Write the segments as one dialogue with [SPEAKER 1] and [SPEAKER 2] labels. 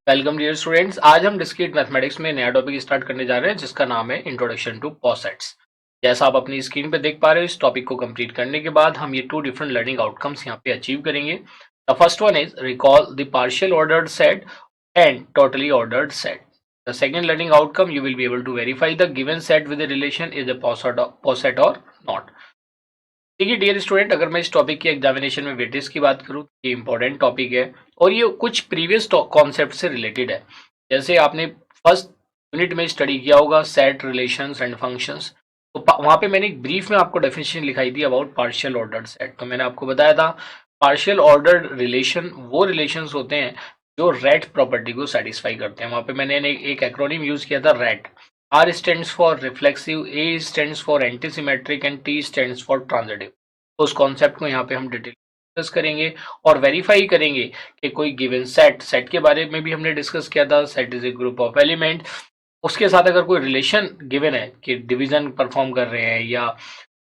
[SPEAKER 1] Welcome dear students. आज हम discrete mathematics में नया टॉपिक स्टार्ट करने जा रहे हैं जिसका नाम है इंट्रोडक्शन टू पॉसेट्स। जैसा आप अपनी स्क्रीन पे देख पा रहे हो, इस टॉपिक को कंप्लीट करने के बाद हम ये टू डिफरेंट लर्निंग आउटकम्स यहाँ पे अचीव करेंगे। The first one is recall the partial ordered set and totally ordered set. The second learning outcome, you will be able to verify the given set with relation is a poset और not. देखिए dear student, अगर मैं इस topic की examination में weightage की बात करूँ, ये इंपॉर्टेंट टॉपिक है और ये कुछ प्रीवियस कॉन्सेप्ट से रिलेटेड है। जैसे आपने फर्स्ट यूनिट में स्टडी किया होगा सेट, रिलेशंस एंड फंक्शंस, तो वहां पे मैंने एक ब्रीफ में आपको डेफिनेशन लिखाई थी अबाउट पार्शियल ऑर्डर्ड सेट। तो मैंने आपको बताया था पार्शियल ऑर्डर्ड रिलेशन वो रिलेशंस होते हैं जो रेट प्रॉपर्टी को सेटिस्फाई करते हैं। वहां पे मैंने एक एक्रोनिम यूज किया था rate. R stands for reflexive, A stands for antisymmetric and T stands for transitive। तो उस कॉन्सेप्ट को यहाँ पे हम डिटेल डिस्कस करेंगे और वेरीफाई करेंगे कि कोई गिवन सेट के बारे में भी हमने डिस्कस किया था। Set is a group of element, उसके साथ अगर कोई रिलेशन गिवन है कि डिवीजन परफॉर्म कर रहे हैं या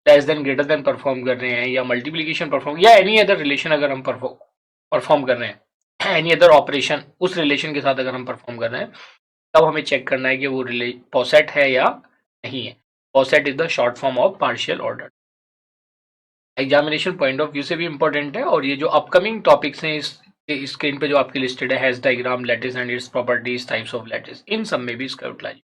[SPEAKER 1] less than greater than perform कर रहे हैं या मल्टीप्लीकेशन परफॉर्म या एनी अदर रिलेशन अगर हम परफॉर्म कर रहे हैं, एनी अदर ऑपरेशन उस रिलेशन के साथ अगर हम परफॉर्म कर रहे हैं, तब हमें चेक करना है कि वो पॉसेट है या नहीं है। Poset is the short form of partial order. Examination point of view से भी इंपॉर्टेंट है और ये जो अपकमिंग टॉपिक्स हैं इस स्क्रीन पे जो आपकी लिस्टेड है, hash diagram, lattice and its properties, types of lattice, इन सब में भी इसका यूटिलाइजेशन,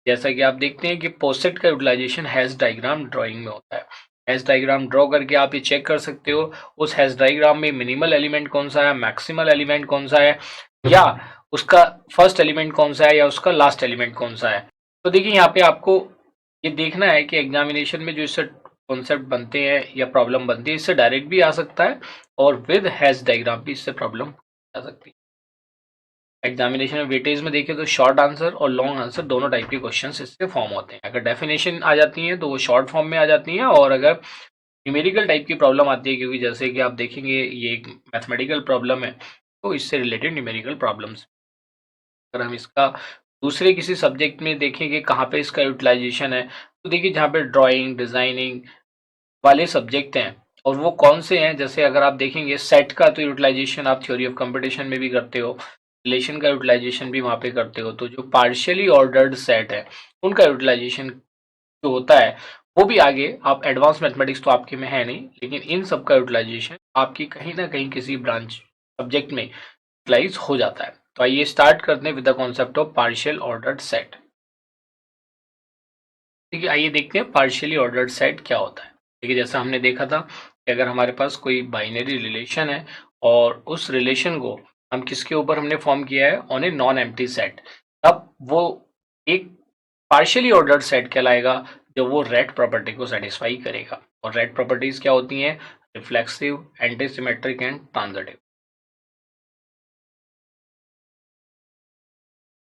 [SPEAKER 1] जैसा कि आप देखते हैं कि पॉसेट का यूटिलाइजेशन हैश डायग्राम ड्राइंग में होता है। हैश डायग्राम ड्रॉ करके आप ये चेक कर सकते हो उस हैश डायग्राम में मिनिमल एलिमेंट कौन सा है, मैक्सिमल एलिमेंट कौन सा है, या उसका फर्स्ट एलिमेंट कौन सा है या उसका लास्ट एलिमेंट कौन सा है। तो देखिए यहाँ पे आपको ये देखना है कि एग्जामिनेशन में जो इससे कॉन्सेप्ट बनते हैं या प्रॉब्लम बनती है, इससे डायरेक्ट भी आ सकता है और विद हैश डायग्राम भी इससे प्रॉब्लम आ सकती है। एग्जामिनेशन में वेटेज में देखें तो शॉर्ट आंसर और लॉन्ग आंसर दोनों टाइप के क्वेश्चंस इससे फॉर्म होते हैं। अगर डेफिनेशन आ जाती है तो वो शॉर्ट फॉर्म में आ जाती हैं, और अगर न्यूमेरिकल टाइप की प्रॉब्लम आती है, क्योंकि जैसे कि आप देखेंगे ये एक मैथमेटिकल प्रॉब्लम है, तो इससे रिलेटेड न्यूमेरिकल प्रॉब्लम्स। अगर हम इसका दूसरे किसी सब्जेक्ट में देखें कि कहाँ पे इसका यूटिलाइजेशन है, तो देखिए जहाँ पे ड्राइंग, डिजाइनिंग वाले सब्जेक्ट हैं, और वो कौन से हैं, जैसे अगर आप देखेंगे सेट का तो यूटिलाइजेशन आप थ्योरी ऑफ कंपटीशन में भी करते हो, रिलेशन का यूटिलाइजेशन भी वहाँ पे करते हो। तो जो पार्शियली ऑर्डर्ड सेट है उनका यूटिलाइजेशन जो होता है वो भी आगे, आप एडवांस मैथमेटिक्स तो आपके में है नहीं, लेकिन इन सब का यूटिलाइजेशन आपकी कहीं ना कहीं किसी ब्रांच सब्जेक्ट में यूटिलाइज हो जाता है। तो आइए स्टार्ट करते हैं with the concept of partial ordered set. ठीक है, आइए देखते हैं पार्शियली ऑर्डर्ड सेट क्या होता है। देखिए जैसा हमने देखा था कि अगर हमारे पास कोई बाइनरी रिलेशन है और उस रिलेशन को हम किसके ऊपर हमने फॉर्म किया है, on a non empty set, तब वो एक पार्शियली ऑर्डर्ड सेट कहलाएगा जब वो रेट प्रॉपर्टी को सेटिस्फाई करेगा। और रेट प्रॉपर्टीज क्या होती हैं, रिफ्लेक्सिव, एंटीसिमेट्रिक एंड ट्रांजिटिव।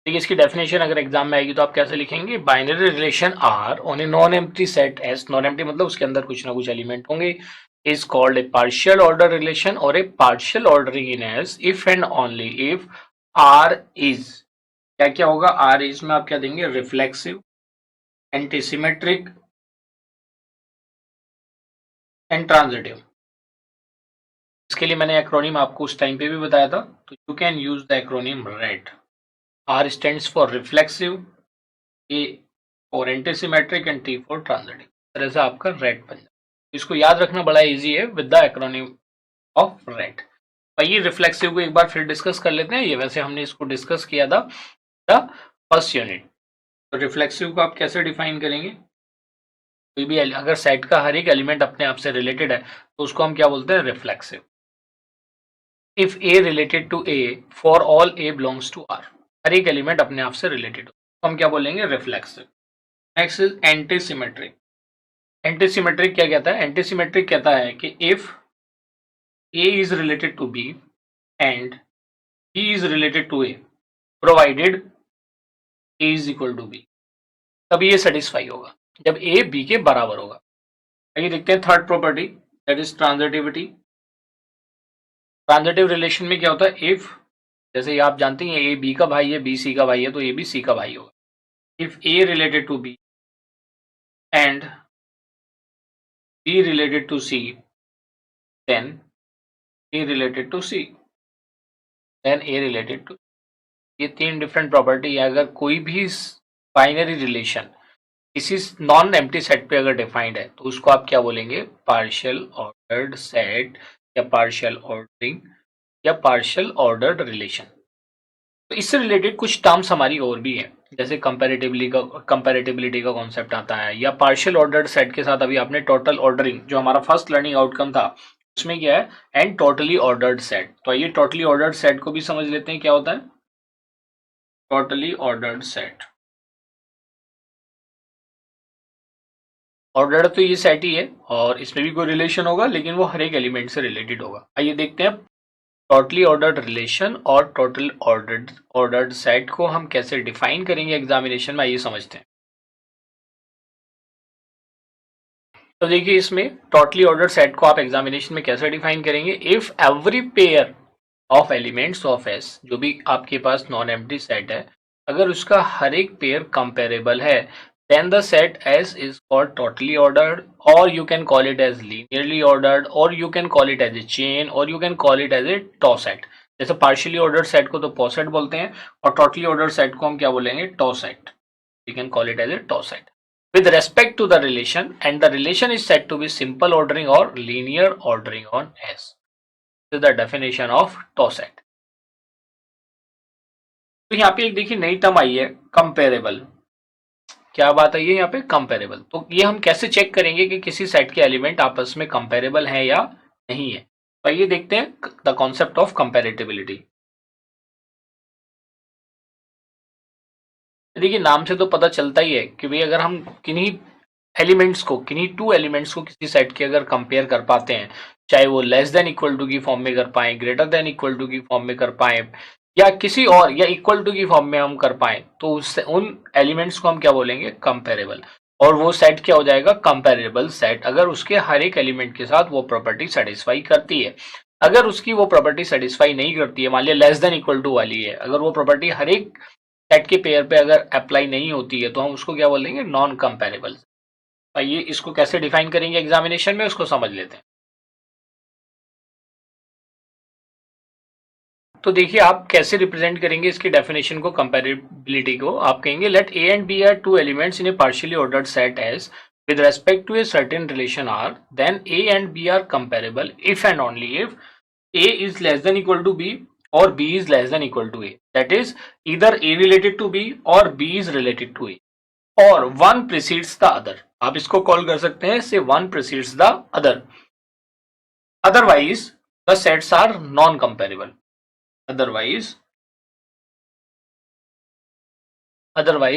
[SPEAKER 1] देखिए इसकी डेफिनेशन अगर एग्जाम में आएगी तो आप कैसे लिखेंगे, binary relation R on a non empty set S, non empty मतलब उसके अंदर कुछ ना कुछ एलिमेंट होंगे, is called a partial order relation और a partial ordering in S if and only if R is, क्या क्या होगा, आर इज में आप क्या देंगे, रिफ्लेक्सिव, एंटीसिमेट्रिक एंड ट्रांजिटिव। इसके लिए मैंने एक्रोनिम आपको उस टाइम पे भी बताया था, तो you can use the acronym RAT. R stands for reflexive, A for antisymmetric and T for transitive. तरह से आपका रेट बन जाए। इसको याद रखना बड़ा इजी है with the acronym of rate. आइए रिफ्लेक्सिव को एक बार फिर डिस्कस कर लेते हैं। ये वैसे हमने इसको डिस्कस किया था द फर्स्ट यूनिट। तो रिफ्लेक्सिव को आप कैसे डिफाइन करेंगे, कोई भी अगर सेट का हर एक एलिमेंट अपने आप से रिलेटेड है तो उसको हम क्या बोलते हैं, reflexive. If A related to a for all a belongs to R, हर एक एलिमेंट अपने आप से रिलेटेड हो तो हम क्या बोलेंगे, reflexive. Next is antisymmetric. Antisymmetric क्या कहता है, एंटीसिमेट्रिक कहता है कि if A is related to B and B is related to A, provided A is equal to B, तभी ये सेटिस्फाई होगा जब ए बी के बराबर होगा। आइए देखते हैं third property, that is transitivity. Transitive relation में क्या होता है, इफ, जैसे आप जानते हैं ए बी का भाई है, बी सी का भाई है, तो ए बी सी का भाई होगा। If A related to B and B related to C, then A related to C, then A related to, ये 3 डिफरेंट प्रॉपर्टी है। अगर कोई भी बाइनरी रिलेशन किसी नॉन एम्प्टी सेट पे अगर डिफाइंड है तो उसको आप क्या बोलेंगे, पार्शियल ऑर्डर्ड सेट या पार्शियल ऑर्डरिंग या पार्शियल ऑर्डर्ड रिलेशन। तो इससे रिलेटेड कुछ टर्म्स हमारी और भी हैं, जैसे कंपैरेटिबिलिटी का कॉन्सेप्ट आता है, या पार्शियल ऑर्डर्ड सेट के साथ अभी आपने टोटल ऑर्डरिंग जो हमारा फर्स्ट लर्निंग आउटकम था उसमें क्या है, एंड टोटली ऑर्डर्ड सेट। तो ये टोटली ऑर्डर्ड सेट को भी समझ लेते हैं क्या होता है। टोटली ऑर्डर्ड सेट, ऑर्डर्ड तो ये सेट ही है और इसमें भी कोई रिलेशन होगा लेकिन वो हर एक एलिमेंट से रिलेटेड होगा। आइए देखते हैं टोटली ऑर्डर्ड रिलेशन और टोटल ऑर्डर्ड सेट को हम कैसे डिफाइन करेंगे एग्जामिनेशन में, आइए समझते हैं। तो देखिए इसमें टोटली ऑर्डर्ड सेट को आप एग्जामिनेशन में कैसे डिफाइन करेंगे, if every pair of elements of S, जो भी आपके पास नॉन एम्प्टी सेट है, अगर उसका हर एक पेयर कंपेरेबल है, then the set S is called totally ordered, or you can call it as linearly ordered, or you can call it as a chain, or you can call it as a tau set। जैसे partially ordered set को तो pau set बोलते हैं और totally ordered set को हम क्या बोलेंगे, tau set। You can call it as a tau set with respect to the relation, and the relation is said to be simple ordering or linear ordering on S। This is the definition of tau set। तो यहाँ पे एक देखिए नई term आई है, comparable. क्या बात है ये यहाँ पे, कंपेरेबल। तो ये हम कैसे चेक करेंगे कि किसी सेट के एलिमेंट आपस में कंपेरेबल है या नहीं है। तो ये देखते हैं द कॉन्सेप्ट ऑफ कंपेरेटिबिलिटी। देखिए नाम से तो पता चलता ही है कि भाई अगर हम किन्हीं एलिमेंट्स को, किन्हीं टू एलिमेंट्स को किसी सेट के अगर कंपेयर कर पाते हैं, चाहे वो लेस देन इक्वल टू की फॉर्म में कर पाए, ग्रेटर देन इक्वल टू की फॉर्म में कर पाए, या किसी और या इक्वल टू की फॉर्म में हम कर पाए, तो उससे उन एलिमेंट्स को हम क्या बोलेंगे, कंपेरेबल। और वो सेट क्या हो जाएगा, कंपेरेबल सेट, अगर उसके हर एक एलिमेंट के साथ वो प्रॉपर्टी सेटिस्फाई करती है। अगर उसकी वो प्रॉपर्टी सेटिस्फाई नहीं करती है, मान लिया लेस देन इक्वल टू वाली है, अगर वो प्रॉपर्टी हर एक सेट के पेयर पे अगर अप्लाई नहीं होती है तो हम उसको क्या बोलेंगे, नॉन कंपेरेबल। आइए इसको कैसे डिफाइन करेंगे एग्जामिनेशन में, उसको समझ लेते हैं। तो देखिए आप कैसे रिप्रेजेंट करेंगे इसकी डेफिनेशन को, कंपेरेबिलिटी को। आप कहेंगे let A and B are two elements in a partially ordered set as with respect to a certain relation R, then A and B are comparable if and only if A is less than equal to B or B is less than equal to A. That is either A related to B or B is related to A, or one precedes the other। आप इसको call कर सकते हैं से one precedes the other। Otherwise the sets are non-comparable। Otherwise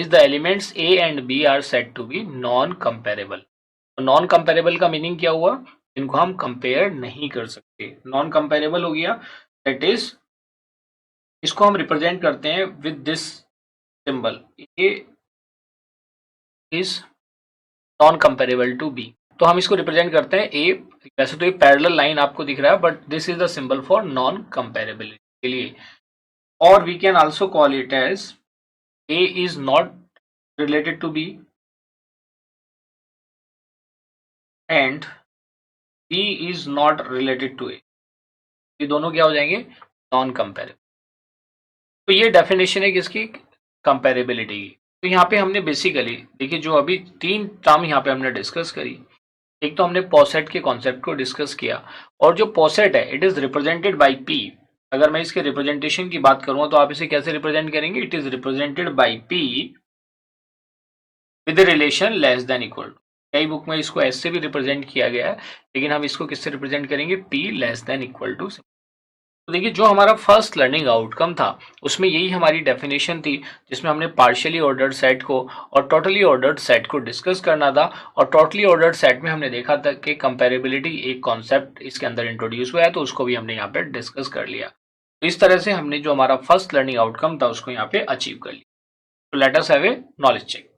[SPEAKER 1] the elements A and B are said to be non-comparable। Non comparable का meaning क्या हुआ, इनको हम कंपेयर नहीं कर सकते। नॉन कंपेरेबल हो गया, दैट इज इसको हम रिप्रेजेंट करते हैं with this symbol, A is non comparable to B. तो हम इसको रिप्रेजेंट करते हैं ए, वैसे तो ये पैरेलल लाइन आपको दिख रहा है but this is the symbol for non comparability के लिए। और we can also call it as A is not related to B and B is not related to A। ये दोनों क्या हो जाएंगे, नॉन कंपेरेबल। तो ये डेफिनेशन है किसकी, कंपेरेबिलिटी की। तो यहाँ पे हमने बेसिकली देखिए जो अभी 3 टर्म यहाँ पे हमने डिस्कस करी। एक तो हमने पॉसेट के कॉन्सेप्ट को डिस्कस किया, और जो पॉसेट है it is represented by P। अगर मैं इसके रिप्रेजेंटेशन की बात करूंगा तो आप इसे कैसे रिप्रेजेंट करेंगे, it is represented by P with relation less than equal to. कई बुक में इसको ऐसे भी रिप्रेजेंट किया गया है, लेकिन हम इसको किससे रिप्रेजेंट करेंगे, P less than equal to. तो देखिए जो हमारा फर्स्ट लर्निंग आउटकम था उसमें यही हमारी डेफिनेशन थी, जिसमें हमने पार्शियली ऑर्डर्ड सेट को और टोटली ऑर्डर्ड सेट को डिस्कस करना था। और टोटली ऑर्डर्ड सेट में हमने देखा था कि कंपेरेबिलिटी एक कॉन्सेप्ट इसके अंदर इंट्रोड्यूस हुआ है, तो उसको भी हमने यहाँ पे डिस्कस कर लिया। तो इस तरह से हमने जो हमारा फर्स्ट लर्निंग आउटकम था उसको यहाँ पे अचीव कर लिया। तो let us have a knowledge check.